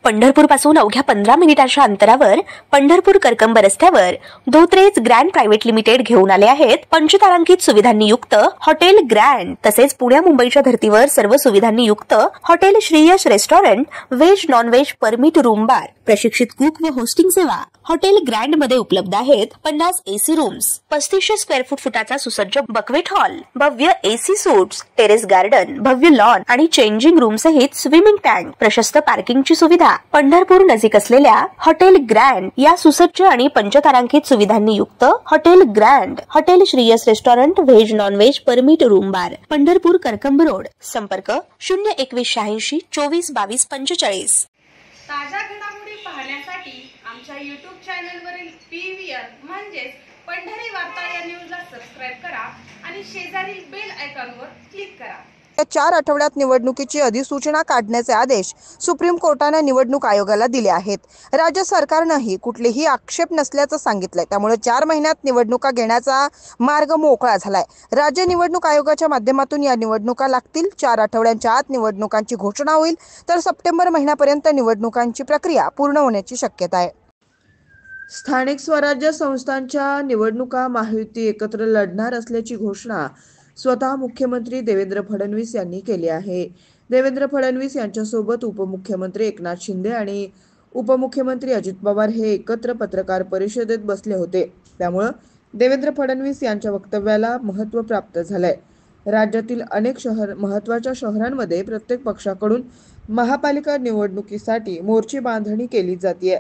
पंढरपूर पासून अवघ्या 15 मिनिटांच्या अंतरावर पंढरपूर करकंब रस्त्यावर धोत्रेज ग्रँड प्रायव्हेट लिमिटेड घेऊन आले आहेत पंचतारांकित सुविधांनी युक्त हॉटेल ग्रँड। तसेच पुणे मुंबईच्या धर्तीवर सर्व सुविधांनी युक्त hotel Shriyash restaurant, veg non veg permit room bar, प्रशिक्षित कुक व होस्टिंग सेवा हॉटेल ग्रँड मध्ये उपलब्ध आहेत। 50 एसी रूम्स, 3500 स्क्वेअर फुटाचा सुसज्ज बक्वेट हॉल, भव्य एसी सूट्स, टेरेस गार्डन, भव्य लॉन आणि चेंजिंग रूम सहित स्विमिंग टँक, प्रशस्त पार्किंगची सुविधा। पंढरपूर नजीक असलेल्या हॉटेल ग्रँड या सुसज्ज आणि पंचतारांकित सुविधांनी युक्त hotel grand, hotel Shriyas restaurant, veg non veg permit room बार, पंढरपूर करकंब रोड। संपर्क 02186 24 22 45। ताज्या घडामोडी पाहण्यासाठी आमच्या YouTube चॅनलवरील PVR म्हणजेच पंढरी वार्ता या न्यूजला सबस्क्राइब करा आणि शेजारील बेल आयकॉनवर क्लिक करा। या 4 आठवड्यात निवडणुकीची अधिसूचना काढण्याचे आदेश सुप्रीम कोर्टाने निवडणूक आयोगाला दिले आहेत। राज्य सरकारनेही कुठलेही आक्षेप नसल्याचं सांगितलंय। त्यामुळे 4 महिन्यात निवडणुका घेण्याचा मार्ग मोकळा झालाय। राज्य निवडणूक आयोगाच्या माध्यमातून या निवडणुका लागतील। 4 आठवड्यांच्या आत निवडणुकांची घोषणा होईल, तर सप्टेंबर महिन्यापर्यंत निवडणुकांची प्रक्रिया पूर्ण होण्याची शक्यता आहे। स्थानिक स्वराज्य संस्थांच्या निवडणुका महायुती एकत्र लढणार असल्याची घोषणा स्वतः मुख्यमंत्री देवेंद्र फडणवीस यांनी केली आहे। देवेंद्र फडणवीस यांच्यासोबत उपमुख्यमंत्री एकनाथ शिंदे आणि उपमुख्यमंत्री अजित पवार हे एकत्र पत्रकार परिषदेत बसले होते। त्यामुळे देवेंद्र फडणवीस यांच्या वक्तव्याला महत्त्व प्राप्त झालंय। राज्यातील अनेक महत्त्वाच्या शहरांमध्ये प्रत्येक पक्षाकडून महापालिका निवडणुकीसाठी मोर्चे बांधणी केली जाते।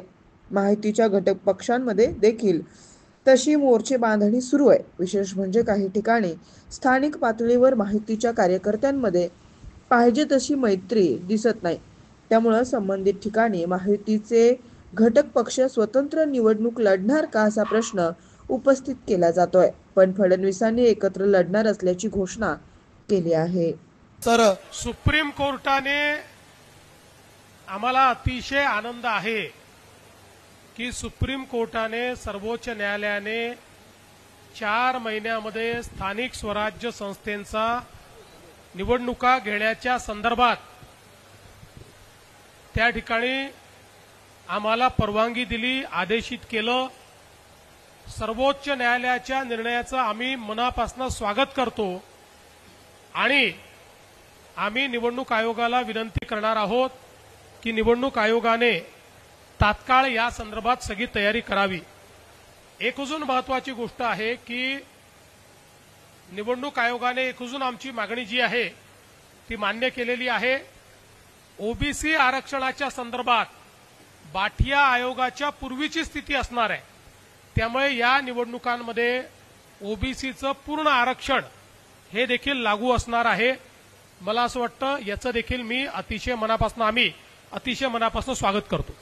महायुतीच्या घटक पक्षांमध्ये देखील तशी मोर्चे बांधणी सुरू आहे। विशेष म्हणजे काही ठिकाणी स्थानिक पातळीवर महायुतीच्या कार्यकर्त्यांमध्ये पाहिजे तशी मैत्री दिसत नाही। त्यामुळे संबंधित ठिकाणी महायुतीचे घटक पक्ष स्वतंत्र निवडणूक लढणार का असा प्रश्न उपस्थित केला जातोय। पण फडणवीसांनी एकत्र लढणार असल्याची घोषणा केली आहे। तर सुप्रीम कोर्टाने आम्हाला अतिशय आनंद आहे की सुप्रीम कोर्टाने सर्वोच्च न्यायालयाने 4 महिन्यामध्ये स्थानिक स्वराज्य संस्थेचा निवडणुका घेण्याच्या संदर्भात त्या ठिकाणी आम्हाला परवानगी दिली, आदेशित केलं। सर्वोच्च न्यायालयाच्या निर्णयाचं आम्ही मनापासून स्वागत करतो आणि आम्ही निवडणूक आयोगाला विनंती करणार आहोत की निवडणूक आयोगाने तात्काळ या संदर्भात सगळी तयारी करावी। एक अजून महत्त्वाची गोष्ट आहे की निवडणूक आयोगाने एक अजून आमची मागणी जी आहे ती मान्य केलेली आहे। ओबीसी आरक्षणाच्या संदर्भात बाठिया आयोगाच्या पूर्वीची स्थिती असणार आहे। त्यामुळे या निवडणुकांमध्ये ओबीसीचं पूर्ण आरक्षण हे देखील लागू असणार आहे। मला असं वाटतं याचं देखील मी अतिशय मनापासून स्वागत करतो।